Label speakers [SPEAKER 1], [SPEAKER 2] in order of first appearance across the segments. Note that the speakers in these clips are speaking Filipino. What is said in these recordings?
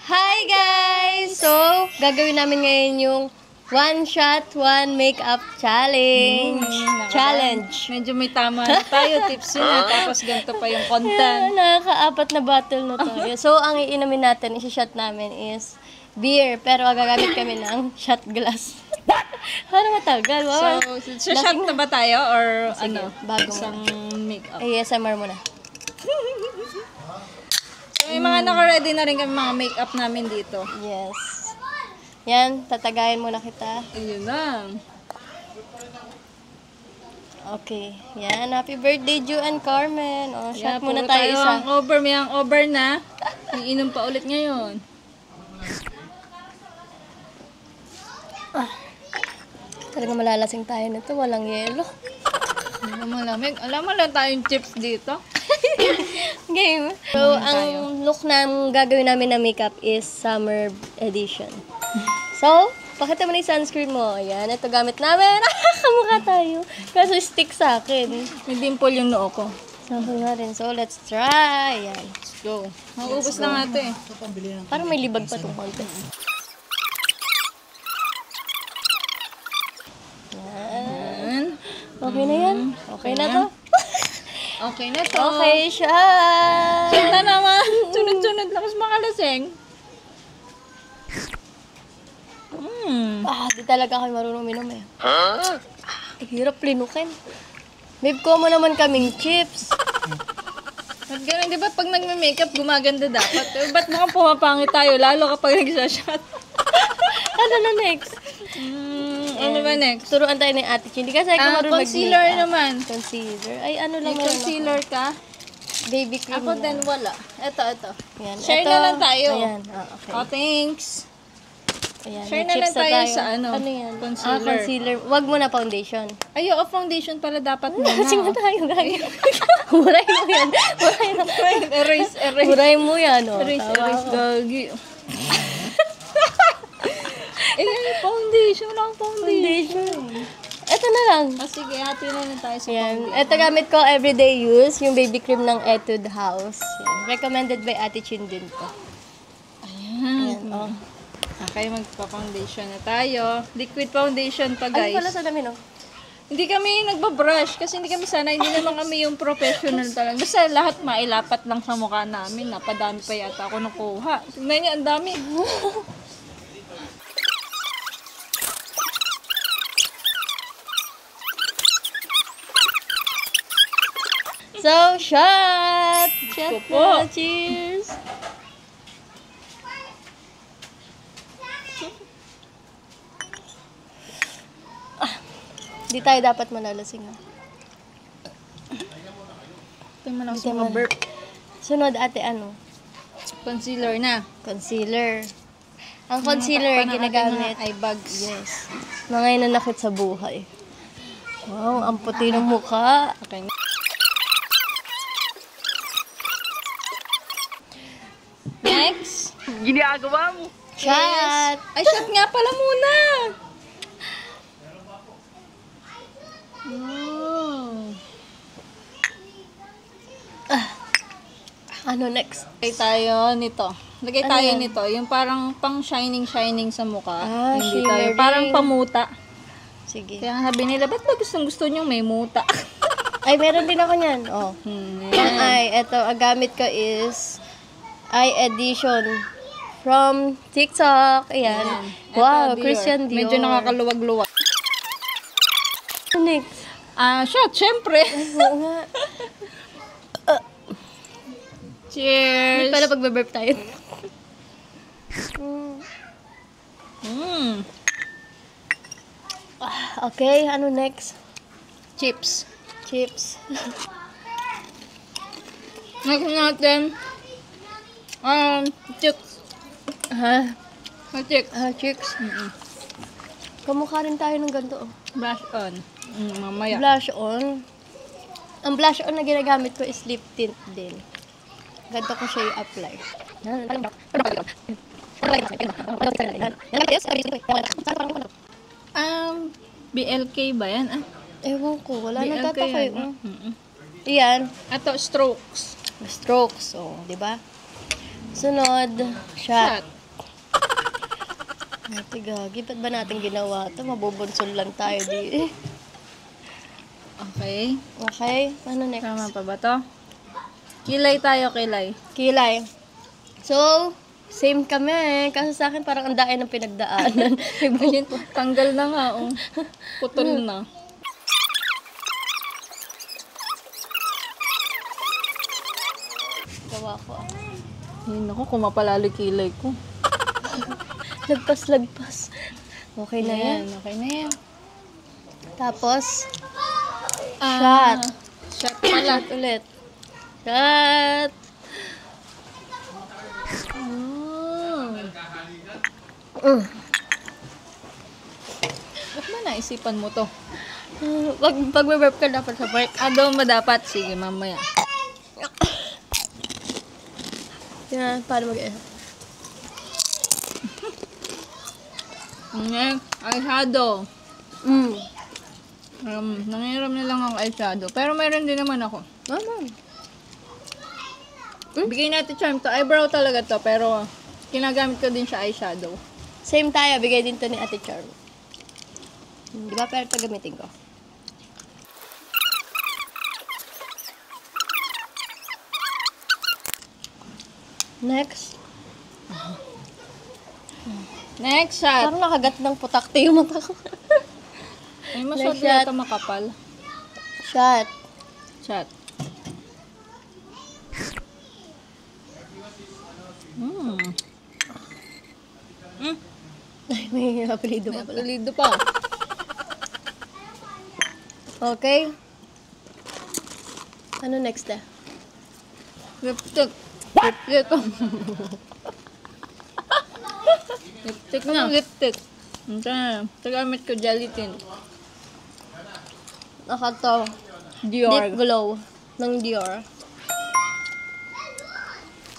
[SPEAKER 1] Hi guys! So, gagawin namin ngayon yung one shot, one makeup challenge.
[SPEAKER 2] Medyo may tama na tayo, tips yun na. Tapos ganito pa yung content.
[SPEAKER 1] Nakaka-apat na bottle na tayo. So, ang iinumin natin, isi-shot namin is beer. Pero gagamit kami ng shot glass. Para matagal. Wow.
[SPEAKER 2] So shot na ba tayo? Or
[SPEAKER 1] Sige,
[SPEAKER 2] ano?
[SPEAKER 1] bago
[SPEAKER 2] Isang makeup.
[SPEAKER 1] ASMR muna.
[SPEAKER 2] So, may mga naka-ready na rin kami mga makeup namin dito.
[SPEAKER 1] Yes. Yan, tatagayin muna kita.
[SPEAKER 2] Ayun na.
[SPEAKER 1] Okay. Yan, happy birthday, Ju and Carmen. O, shot
[SPEAKER 2] Yeah,
[SPEAKER 1] muna
[SPEAKER 2] puro
[SPEAKER 1] tayo isa.
[SPEAKER 2] hangover, may hangover na. Iinom pa ulit ngayon.
[SPEAKER 1] Talaga malalasing tayo nito, walang yelo.
[SPEAKER 2] Ano malamig? Alam mo lang tayong chips dito.
[SPEAKER 1] Game. So, ang look na gagawin namin na makeup is summer edition. So, pakita mo na yung sunscreen mo. Ayan, ito gamit namin. Kamukha tayo. Kaso stick sa akin.
[SPEAKER 2] May dimple yung noo ko.
[SPEAKER 1] Sa akin nga rin. So, let's try. Ayan.
[SPEAKER 2] Let's go. Mauubos na nga ito eh.
[SPEAKER 1] Parang may libag pa itong konti.
[SPEAKER 2] Ayan.
[SPEAKER 1] Okay na yan? Okay na to?
[SPEAKER 2] Okay na to.
[SPEAKER 1] Okay siya!
[SPEAKER 2] Siya na naman. Sunod-sunod lakas makalasing.
[SPEAKER 1] Di talaga kami marunong minom eh. Hirap linukin. Babe, ko mo naman kaming chips.
[SPEAKER 2] At ganun, di ba pag nagme-makeup, gumaganda dapat? Eh, ba't mukhang pumapangit tayo, lalo kapag nagsashot?
[SPEAKER 1] Ano na next?
[SPEAKER 2] Ano ba next?
[SPEAKER 1] Turuan tayo ng attitude. Hindi kasi ako marunong
[SPEAKER 2] Concealer
[SPEAKER 1] mag-makeup.
[SPEAKER 2] naman.
[SPEAKER 1] Concealer. Ay, ano lang
[SPEAKER 2] May concealer ka?
[SPEAKER 1] Baby cream.
[SPEAKER 2] Ako din wala. Ito.
[SPEAKER 1] Yan.
[SPEAKER 2] Share
[SPEAKER 1] Ito.
[SPEAKER 2] na lang tayo.
[SPEAKER 1] Ayan. Okay.
[SPEAKER 2] Oh, thanks.
[SPEAKER 1] Ayan.
[SPEAKER 2] Share
[SPEAKER 1] may
[SPEAKER 2] na lang
[SPEAKER 1] chips
[SPEAKER 2] tayo sa ano,
[SPEAKER 1] Ano yan?
[SPEAKER 2] concealer.
[SPEAKER 1] Concealer. Wag mo na foundation.
[SPEAKER 2] Ay, foundation pala dapat muna.
[SPEAKER 1] Kasi mo tayo, guys. Muray mo yan. Muray mo.
[SPEAKER 2] Erase.
[SPEAKER 1] Muray mo yan, oh.
[SPEAKER 2] Erase,
[SPEAKER 1] Tawa ko.
[SPEAKER 2] gagi. Foundation lang, foundation.
[SPEAKER 1] Ito na lang.
[SPEAKER 2] Sige, hati na lang tayo sa
[SPEAKER 1] Yan.
[SPEAKER 2] foundation.
[SPEAKER 1] Ito gamit ko everyday use, yung baby cream ng Etude House. Yan. Recommended by Ate Chin din to.
[SPEAKER 2] Ayan.
[SPEAKER 1] Oh.
[SPEAKER 2] Okay, magpa-foundation na tayo. Liquid foundation pa,
[SPEAKER 1] Ay,
[SPEAKER 2] guys.
[SPEAKER 1] wala sa dami, no?
[SPEAKER 2] Hindi kami nagbabrush kasi hindi kami sanay. Hindi naman kami yung professional talaga. Basta lahat mailapat lang sa mukha namin. Napadami pa yata ako nakuha. Tingnan niya, ang dami.
[SPEAKER 1] So, shot! Shot
[SPEAKER 2] Opo.
[SPEAKER 1] na. Cheers! Di tayo dapat malalasing.
[SPEAKER 2] Tingnan mo lang
[SPEAKER 1] Hindi
[SPEAKER 2] sa
[SPEAKER 1] mo-
[SPEAKER 2] mga burp.
[SPEAKER 1] Sunod, ate, ano?
[SPEAKER 2] Concealer na.
[SPEAKER 1] Concealer. Ang concealer ginagamit.
[SPEAKER 2] Eye bags.
[SPEAKER 1] Yes. Mga nanakit sa buhay. Wow, ang puti ng mukha.
[SPEAKER 2] Okay. Next.
[SPEAKER 3] Ginagawa mo.
[SPEAKER 1] Shot!
[SPEAKER 2] Ay, shot nga pala muna.
[SPEAKER 1] Ano next?
[SPEAKER 2] Lagay tayo nito. Lagay
[SPEAKER 1] Ano
[SPEAKER 2] tayo
[SPEAKER 1] yan?
[SPEAKER 2] nito. Yung parang pang shining sa mukha. Hindi
[SPEAKER 1] shimmery.
[SPEAKER 2] tayo. Parang pamuta.
[SPEAKER 1] Sige.
[SPEAKER 2] Kaya sabi nila, ba't ba gusto nyo may muta?
[SPEAKER 1] Ay, meron din ako niyan. Oh. Pang eye. Ito, ang gamit ko is eye edition from TikTok. Ayan. Wow,
[SPEAKER 2] Ito, Dior.
[SPEAKER 1] Christian Dior.
[SPEAKER 2] Medyo nakakaluwag-luwag.
[SPEAKER 1] Next.
[SPEAKER 2] Shot, syempre.
[SPEAKER 1] Oo nga.
[SPEAKER 2] Cheers.
[SPEAKER 1] Para pagbe-burp tayo. Okay, ano next?
[SPEAKER 2] Chips.
[SPEAKER 1] Chips.
[SPEAKER 2] Next natin. Chicks.
[SPEAKER 1] Ha?
[SPEAKER 2] Chicks.
[SPEAKER 1] Chicks. Kamukha rin tayo ng ganito. Oh.
[SPEAKER 2] Blush on. Mamaya.
[SPEAKER 1] Blush on. Ang blush on na ginagamit ko is lip tint din. Ganito ko siya i-apply.
[SPEAKER 2] BLK ba yan?
[SPEAKER 1] Ewan ko, wala
[SPEAKER 2] BLK
[SPEAKER 1] nagtataka
[SPEAKER 2] yan.
[SPEAKER 1] yun. Iyan,
[SPEAKER 2] Ato, strokes.
[SPEAKER 1] strokes. Oh, di ba? Sunod, shot.
[SPEAKER 2] Shot.
[SPEAKER 1] Ate gagi, ba't ba natin ginawa ito? Mabubunsol lang tayo di.
[SPEAKER 2] Okay.
[SPEAKER 1] Okay, ano next?
[SPEAKER 2] Tama pa ba to? Kilay tayo, kilay.
[SPEAKER 1] Kilay. So, same kami. Kasi sa akin parang ang daan ng pinagdaanan.
[SPEAKER 2] Ayun, tanggal na nga, oh. Putol na.
[SPEAKER 1] Gawa ko.
[SPEAKER 2] Ayun ako, kumapalalo kilay ko.
[SPEAKER 1] Lagpas. Okay na yan.
[SPEAKER 2] Okay na yan.
[SPEAKER 1] Tapos,
[SPEAKER 2] Ah,
[SPEAKER 1] shot.
[SPEAKER 2] Shot pala.
[SPEAKER 1] Shot ulit. Shot.
[SPEAKER 2] Ba't ba naisipan mo to?
[SPEAKER 1] Pag burp ka dapat sa mic.
[SPEAKER 2] Doon ba dapat? Sige, mamaya.
[SPEAKER 1] Yan, paano mag
[SPEAKER 2] Next, eyeshadow.
[SPEAKER 1] Mm.
[SPEAKER 2] Nangiram na lang ang eyeshadow. Pero mayroon din naman ako.
[SPEAKER 1] Mama.
[SPEAKER 2] Bigay natin charm to. Eyebrow talaga to. Pero kinagamit ko din siya eyeshadow.
[SPEAKER 1] Same tayo. Bigay din to ni Ate Charm. Di ba? Pero ito gamitin ko. Next.
[SPEAKER 2] Next shot.
[SPEAKER 1] Parang nakagat ng putakte yung mata ko.
[SPEAKER 2] Ay, masyado
[SPEAKER 1] Next shot.
[SPEAKER 2] yata makapal.
[SPEAKER 1] Shot.
[SPEAKER 2] Shot.
[SPEAKER 1] Ay, may apelido pa pala.
[SPEAKER 2] Apelido pa.
[SPEAKER 1] Okay. Ano next eh?
[SPEAKER 2] Lipstick. Lipstick. Lipstick na. Lipstick. Ito gamit ko gelatin.
[SPEAKER 1] Nakato.
[SPEAKER 2] Dior.
[SPEAKER 1] Deep Glow ng Dior.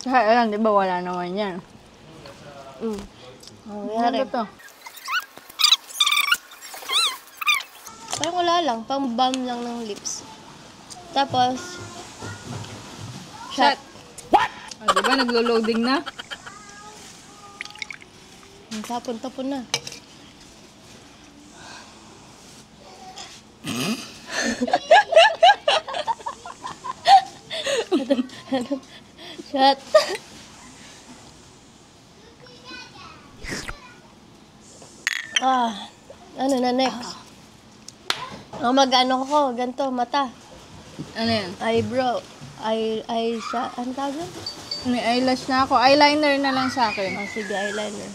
[SPEAKER 2] Kaya alam, di ba wala naman yan?
[SPEAKER 1] Mm. Oh,
[SPEAKER 2] Ano
[SPEAKER 1] yari.
[SPEAKER 2] to?
[SPEAKER 1] Parang wala lang. Pang balm lang ng lips. Tapos, shot.
[SPEAKER 2] Di ba naglo-loading na?
[SPEAKER 1] Tapon-tapon na. Shot. Ano na next? Mag-ano ko, ganito, mata.
[SPEAKER 2] Ano yan?
[SPEAKER 1] Eyebrow. Ano tawag yun?
[SPEAKER 2] May eyelash na ako. Eyeliner na lang sa akin.
[SPEAKER 1] Sige, eyeliner.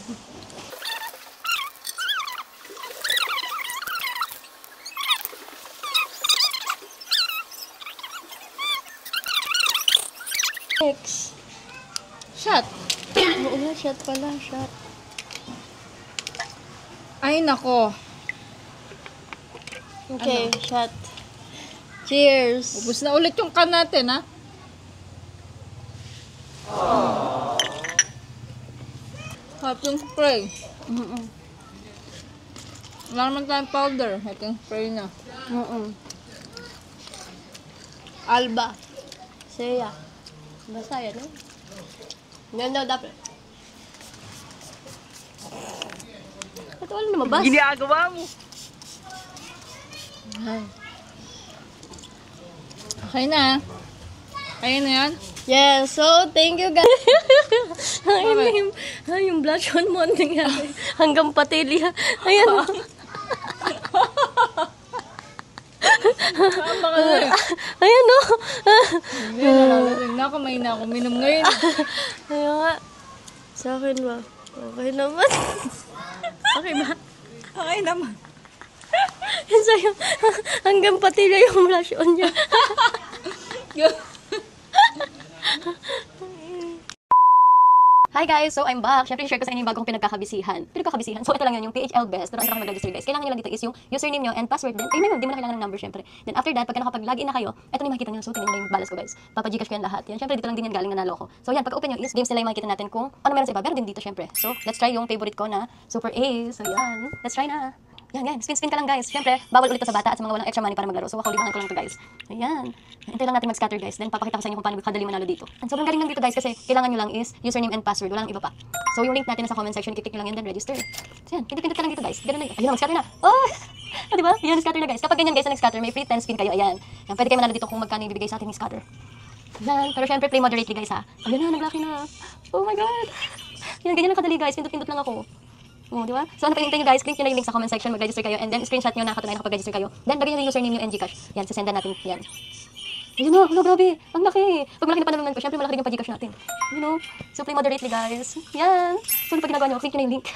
[SPEAKER 1] Next.
[SPEAKER 2] Shot.
[SPEAKER 1] Oo nga, shot pala, shot.
[SPEAKER 2] Ay, nako.
[SPEAKER 1] Okay, shot. Cheers!
[SPEAKER 2] Ubus na ulit yung can natin, ha? Hot spray. Wala naman tayong powder. Hot spray na.
[SPEAKER 1] Alba. Seya. Basta yan, eh. Ganun daw dapat. Ito wala na mabas.
[SPEAKER 2] Ginagawa mo.
[SPEAKER 1] Ay.
[SPEAKER 2] Okay na. Ayun na yan.
[SPEAKER 1] Yeah, so thank you guys. Yung blush on mo, ano nangyari? Hanggang patili. Ayan. Ayan o.
[SPEAKER 2] Hindi, nalalasing na ako. May na ako minom ngayon.
[SPEAKER 1] Ayan nga. Sa akin ba? Okay naman. Okay ba?
[SPEAKER 2] Okay naman.
[SPEAKER 1] Yan sa'yo. Hanggang patili yung blush on niya. Hi guys! So I'm back. Siyempre, share ko sa inyo yung bagong pinagkakabisihan. So ito lang yan, yung PHL Best. Pero ang mag-register guys. Kailangan nyo lang dito is yung username nyo and password din. Ay, di mo na kailangan ng number syempre. Then after that, pagka nakapag-login na kayo, ito na yung makikita nyo. So tingnan nyo yung balance ko guys. Papa-Gcash ko yan lahat. Yan, syempre dito lang din yan galing nanalo ko. So yan, pag open nyo is games nila yung makikita natin kung ano meron sa iba. Meron din dito syempre. So let's try yung favorite ko na Super A. So yan, let's try na. Yan. Spin ka lang, guys. Siyempre, bawal ulit to sa bata at sa mga walang extra money para maglaro. So, libangan ko lang to, guys. Ayan. Hintay lang natin mag-scatter, guys. Then, papakita ko sa inyo kung paano kadali manalo dito. And sobrang galing lang dito, guys, kasi kailangan nyo lang is username and password. Walang iba pa. So, yung link natin nasa comment section, i-click nyo lang yan, then register. So, yan. Pindot ka lang dito, guys. Ganun na. Ayun na, mag-scatter na. Oh! Diba? Yan, scatter na, guys. Kapag ganyan, guys, na nag-scatter, may free 10 spin kayo. Ayan. Yan, pwede kayo manalo dito kung magkano ibibigay sa atin ni scatter. Yan. Pero syempre, play moderately, guys, ha. Ayan na, nag-lucky na. Oh my God. Yan, ganyan lang kadali, guys. Pindot lang ako. Oh, di ba? So, ano pa hinintay nyo, guys? Click nyo lang yung link sa comment section, mag-register kayo, and then screenshot nyo na nakapag-register kayo. Then, lagay nyo yung username nyo and Gcash. Yan, sasendan natin. Yan. Ayun na, hello, grabe. Ang laki. Pag malaki na panalunan ko, syempre malaki din yung pa-Gcash natin. You know? So, play moderately, guys. Yan. So, ano pa ginagawa nyo? Click nyo na yung link.